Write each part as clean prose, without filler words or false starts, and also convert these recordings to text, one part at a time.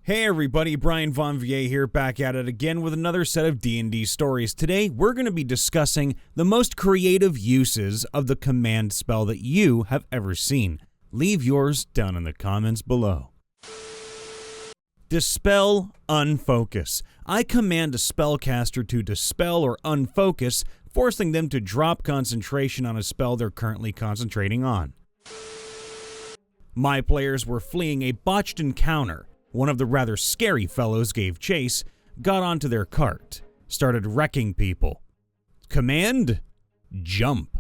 Hey everybody, Brian Von Vier here, back at it again with another set of D&D stories. Today, we're going to be discussing the most creative uses of the command spell that you have ever seen. Leave yours down in the comments below. Dispel Unfocus. I command a spellcaster to dispel or unfocus, forcing them to drop concentration on a spell they're currently concentrating on. My players were fleeing a botched encounter. One of the rather scary fellows gave chase, got onto their cart, started wrecking people. Command? Jump.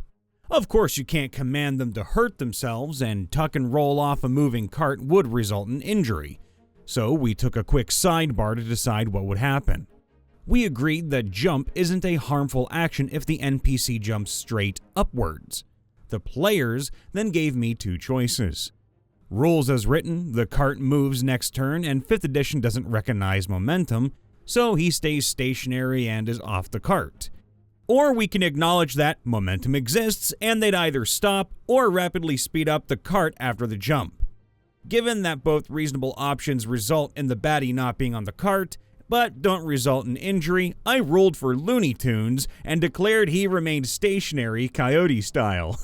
Of course you can't command them to hurt themselves, and tuck and roll off a moving cart would result in injury. So we took a quick sidebar to decide what would happen. We agreed that jump isn't a harmful action if the NPC jumps straight upwards. The players then gave me two choices. Rules as written, the cart moves next turn, and 5th edition doesn't recognize momentum, so he stays stationary and is off the cart. Or we can acknowledge that momentum exists, and they'd either stop or rapidly speed up the cart after the jump. Given that both reasonable options result in the baddie not being on the cart, but don't result in injury, I ruled for Looney Tunes and declared he remained stationary coyote style.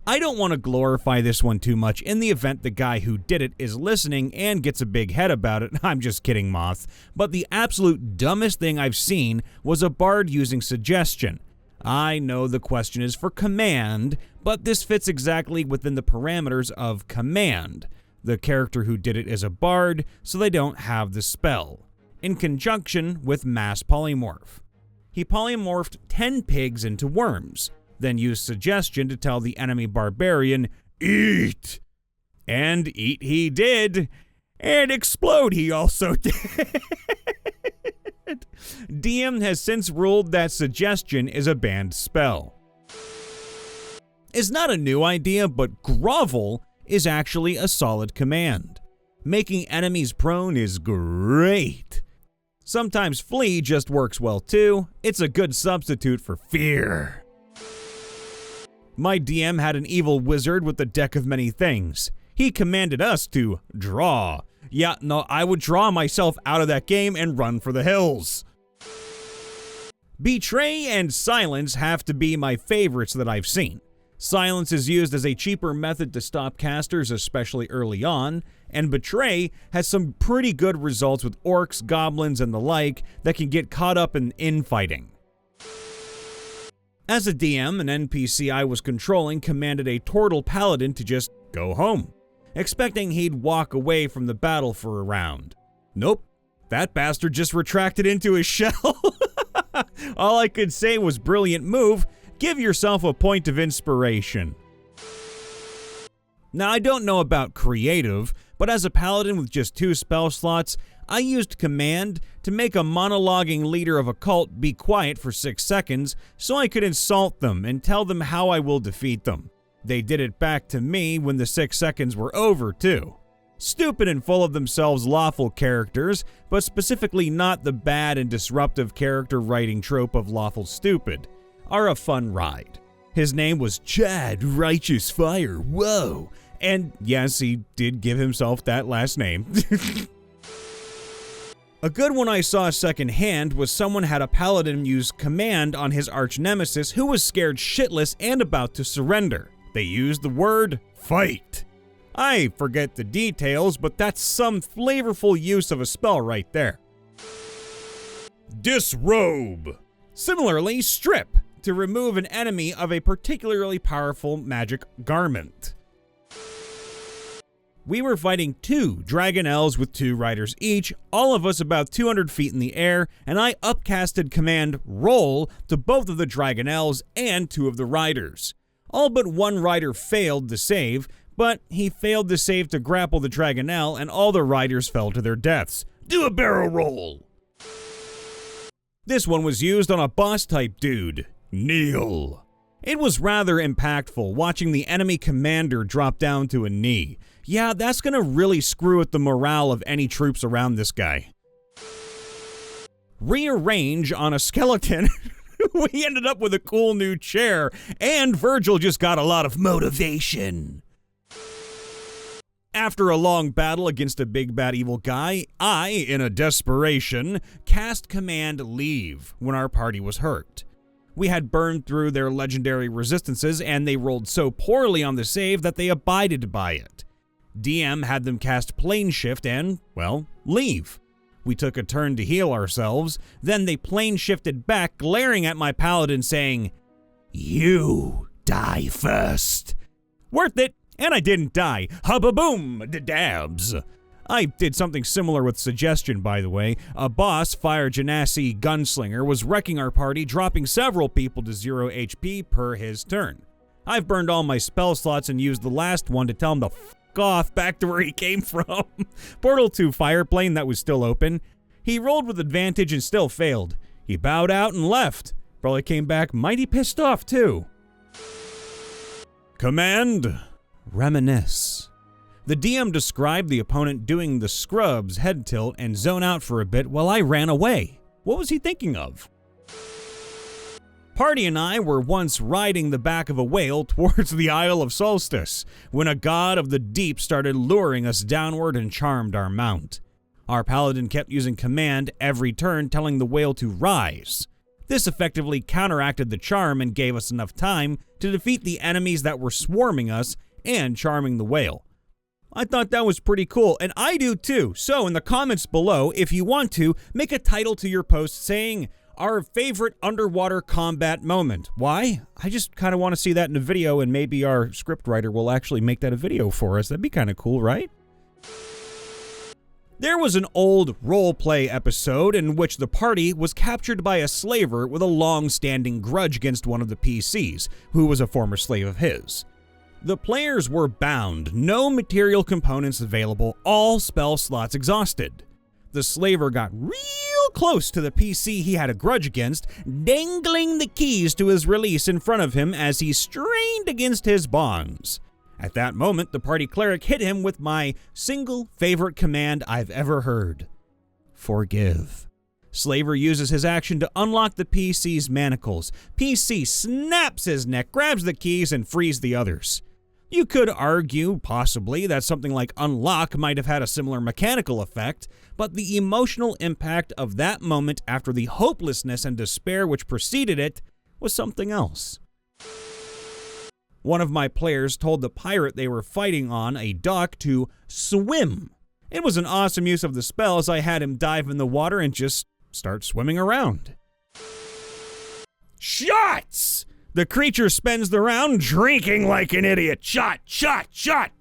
I don't want to glorify this one too much in the event the guy who did it is listening and gets a big head about it. I'm just kidding, Moth. But the absolute dumbest thing I've seen was a bard using suggestion. I know the question is for command, but this fits exactly within the parameters of command. The character who did it is a bard, so they don't have the spell. In conjunction with mass polymorph. He polymorphed 10 pigs into worms. Then used suggestion to tell the enemy barbarian, "Eat!" And eat he did, and explode he also did. DM has since ruled that suggestion is a banned spell. It's not a new idea, but grovel is actually a solid command. Making enemies prone is great. Sometimes flee just works well too. It's a good substitute for fear. My DM had an evil wizard with a deck of many things. He commanded us to draw. Yeah, no, I would draw myself out of that game and run for the hills. Betray and silence have to be my favorites that I've seen. Silence is used as a cheaper method to stop casters, especially early on, and Betray has some pretty good results with orcs, goblins, and the like that can get caught up in infighting. As a DM, an NPC I was controlling commanded a Tortle Paladin to just go home, expecting he'd walk away from the battle for a round. Nope, that bastard just retracted into his shell. All I could say was brilliant move, give yourself a point of inspiration. Now I don't know about creative, but as a paladin with just 2 spell slots, I used command to make a monologuing leader of a cult be quiet for 6 seconds so I could insult them and tell them how I will defeat them. They did it back to me when the 6 seconds were over too. Stupid and full of themselves lawful characters, but specifically not the bad and disruptive character writing trope of lawful stupid, are a fun ride. His name was Chad Righteous Fire, whoa! And yes, he did give himself that last name. A good one I saw secondhand was someone had a paladin use command on his arch nemesis who was scared shitless and about to surrender. They used the word fight. I forget the details, but that's some flavorful use of a spell right there. Disrobe. Similarly, strip, to remove an enemy of a particularly powerful magic garment. We were fighting 2 Dragonels with 2 riders each, all of us about 200 feet in the air, and I upcasted command roll to both of the Dragonels and 2 of the riders. All but 1 rider failed the save, but he failed the save to grapple the Dragonel and all the riders fell to their deaths. Do a barrel roll! This one was used on a boss type dude, Kneel. It was rather impactful watching the enemy commander drop down to a knee. Yeah, that's gonna really screw with the morale of any troops around this guy. Rearrange on a skeleton. We ended up with a cool new chair, and Virgil just got a lot of motivation. After a long battle against a big bad evil guy, I, in a desperation, cast Command Leave when our party was hurt. We had burned through their legendary resistances and they rolled so poorly on the save that they abided by it. DM had them cast Plane Shift and, well, leave. We took a turn to heal ourselves, then they plane shifted back, glaring at my paladin saying, "You die first." Worth it, and I didn't die. Hubba boom, dabs. I did something similar with Suggestion, by the way. A boss, Fire Genasi Gunslinger, was wrecking our party, dropping several people to 0 HP per his turn. I've burned all my spell slots and used the last one to tell him to f*** off back to where he came from. Portal to Fireplane that was still open. He rolled with advantage and still failed. He bowed out and left. Probably came back mighty pissed off too. Command Reminisce. The DM described the opponent doing the scrubs head tilt and zone out for a bit while I ran away. What was he thinking of? Party and I were once riding the back of a whale towards the Isle of Solstice when a god of the deep started luring us downward and charmed our mount. Our paladin kept using command every turn, telling the whale to rise. This effectively counteracted the charm and gave us enough time to defeat the enemies that were swarming us and charming the whale. I thought that was pretty cool, and I do too. So in the comments below, if you want to, make a title to your post saying, our favorite underwater combat moment. Why? I just kind of want to see that in a video, and maybe our scriptwriter will actually make that a video for us. That'd be kind of cool, right? There was an old roleplay episode in which the party was captured by a slaver with a long-standing grudge against one of the PCs, who was a former slave of his. The players were bound, no material components available, all spell slots exhausted. The slaver got real close to the PC he had a grudge against, dangling the keys to his release in front of him as he strained against his bonds. At that moment, the party cleric hit him with my single favorite command I've ever heard. Forgive. Slaver uses his action to unlock the PC's manacles. PC snaps his neck, grabs the keys, and frees the others. You could argue, possibly, that something like unlock might have had a similar mechanical effect, but the emotional impact of that moment after the hopelessness and despair which preceded it was something else. One of my players told the pirate they were fighting on a dock to swim. It was an awesome use of the spell as I had him dive in the water and just start swimming around. Shots! The creature spends the round drinking like an idiot. Shot, shot, shot!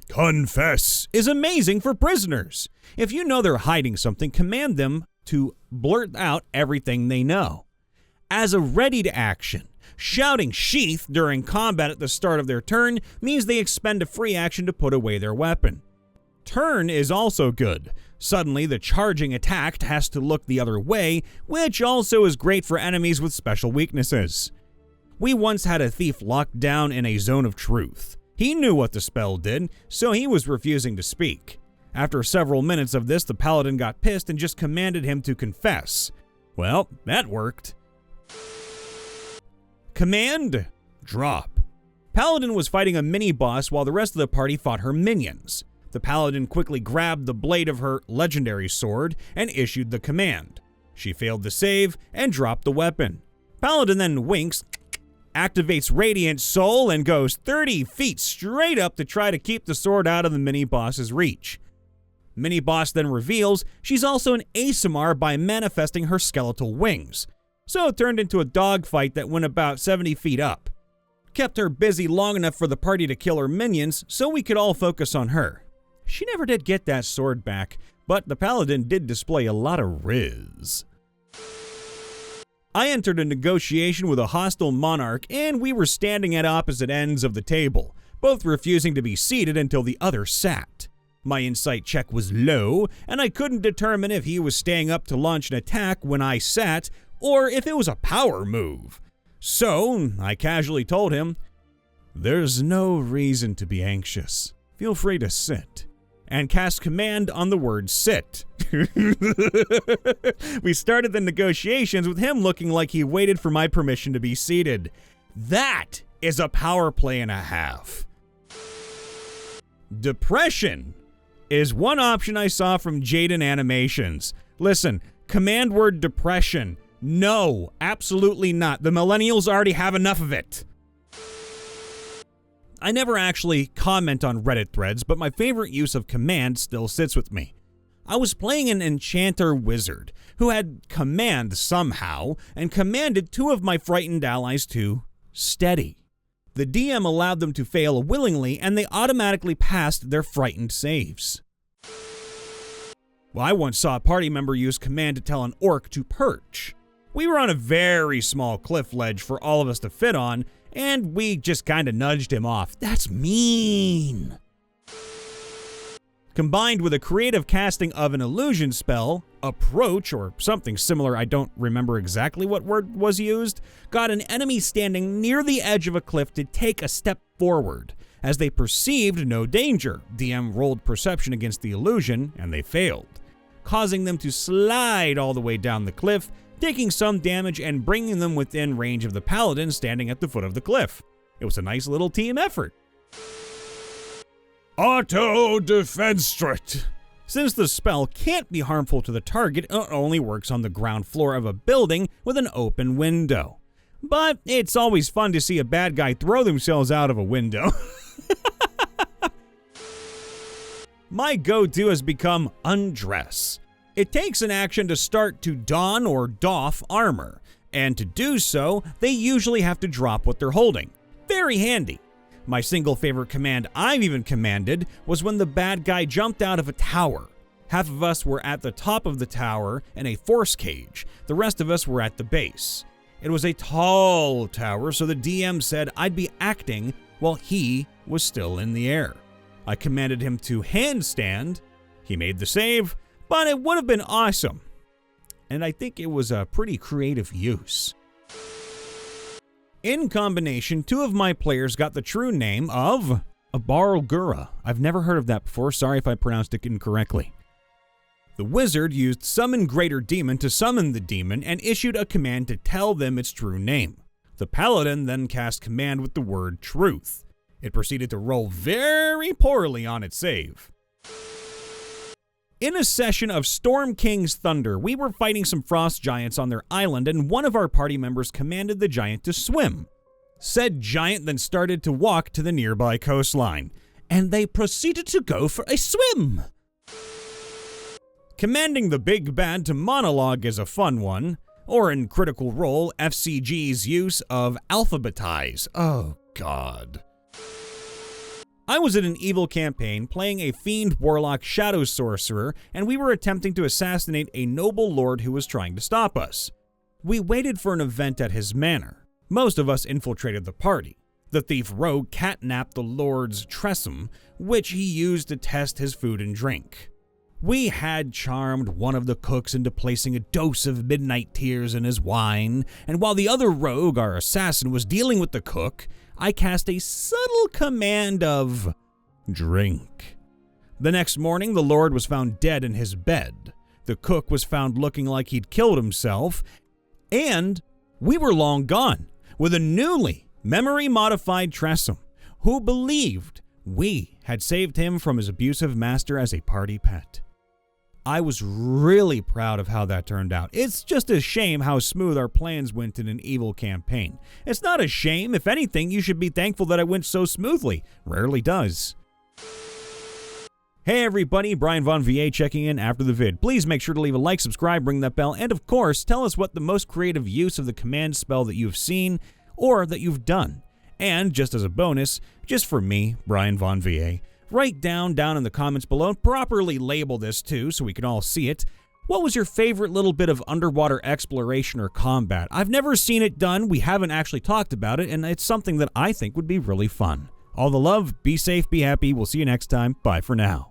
Confess is amazing for prisoners. If you know they're hiding something, command them to blurt out everything they know. As a ready to action, shouting sheath during combat at the start of their turn means they expend a free action to put away their weapon. Turn is also good. Suddenly, the charging attack has to look the other way, which also is great for enemies with special weaknesses. We once had a thief locked down in a zone of truth. He knew what the spell did, so he was refusing to speak. After several minutes of this, the paladin got pissed and just commanded him to confess. Well, that worked. Command Drop. Paladin was fighting a mini-boss while the rest of the party fought her minions. The paladin quickly grabbed the blade of her legendary sword and issued the command. She failed the save and dropped the weapon. Paladin then winks, activates Radiant Soul, and goes 30 feet straight up to try to keep the sword out of the mini-boss's reach. Mini-boss then reveals she's also an ASMR by manifesting her skeletal wings. So it turned into a dogfight that went about 70 feet up. Kept her busy long enough for the party to kill her minions so we could all focus on her. She never did get that sword back, but the paladin did display a lot of riz. I entered a negotiation with a hostile monarch, and we were standing at opposite ends of the table, both refusing to be seated until the other sat. My insight check was low, and I couldn't determine if he was staying up to launch an attack when I sat, or if it was a power move. So, I casually told him, "There's no reason to be anxious. Feel free to sit," and cast command on the word sit. We started the negotiations with him looking like he waited for my permission to be seated. That is a power play and a half. Depression is one option I saw from Jaden Animations. Listen, command word depression. No, absolutely not. The millennials already have enough of it. I never actually comment on Reddit threads, but my favorite use of command still sits with me. I was playing an enchanter wizard who had command somehow and commanded two of my frightened allies to steady. The DM allowed them to fail willingly and they automatically passed their frightened saves. Well, I once saw a party member use command to tell an orc to perch. We were on a very small cliff ledge for all of us to fit on, and we just kinda nudged him off. That's mean. Combined with a creative casting of an illusion spell, approach, or something similar, I don't remember exactly what word was used, got an enemy standing near the edge of a cliff to take a step forward. As they perceived no danger, DM rolled perception against the illusion, and they failed, causing them to slide all the way down the cliff, taking some damage and bringing them within range of the paladin standing at the foot of the cliff. It was a nice little team effort. Auto Defenstrate. Since the spell can't be harmful to the target, it only works on the ground floor of a building with an open window. But it's always fun to see a bad guy throw themselves out of a window. My go-to has become undress. It takes an action to start to don or doff armor, and to do so, they usually have to drop what they're holding. Very handy. My single favorite command I've even commanded was when the bad guy jumped out of a tower. Half of us were at the top of the tower in a force cage. The rest of us were at the base. It was a tall tower, so the DM said I'd be acting while he was still in the air. I commanded him to handstand. He made the save, but it would have been awesome. And I think it was a pretty creative use. In combination, two of my players got the true name of Abarlgura. I've never heard of that before, sorry if I pronounced it incorrectly. The wizard used Summon Greater Demon to summon the demon and issued a command to tell them its true name. The paladin then cast command with the word truth. It proceeded to roll very poorly on its save. In a session of Storm King's Thunder, we were fighting some frost giants on their island and one of our party members commanded the giant to swim. Said giant then started to walk to the nearby coastline, and they proceeded to go for a swim. Commanding the big bad to monologue is a fun one, or in Critical Role, FCG's use of alphabetize. Oh god. I was in an evil campaign playing a fiend warlock shadow sorcerer, and we were attempting to assassinate a noble lord who was trying to stop us. We waited for an event at his manor. Most of us infiltrated the party. The thief rogue catnapped the lord's tressum, which he used to test his food and drink. We had charmed one of the cooks into placing a dose of midnight tears in his wine, and while the other rogue, our assassin, was dealing with the cook, I cast a subtle command of drink. The next morning, the lord was found dead in his bed. The cook was found looking like he'd killed himself, and we were long gone with a newly memory-modified Tressum, who believed we had saved him from his abusive master as a party pet. I was really proud of how that turned out. It's just a shame how smooth our plans went in an evil campaign. It's not a shame. If anything, you should be thankful that it went so smoothly. Rarely does. Hey everybody, Brian Von VA checking in after the vid. Please make sure to leave a like, subscribe, ring that bell, and of course, tell us what the most creative use of the command spell that you've seen or that you've done. And just as a bonus, just for me, Brian Von VA, write down in the comments below, properly label this too so we can all see it. What was your favorite little bit of underwater exploration or combat? I've never seen it done, we haven't actually talked about it, and it's something that I think would be really fun. All the love, be safe, be happy, we'll see you next time, bye for now.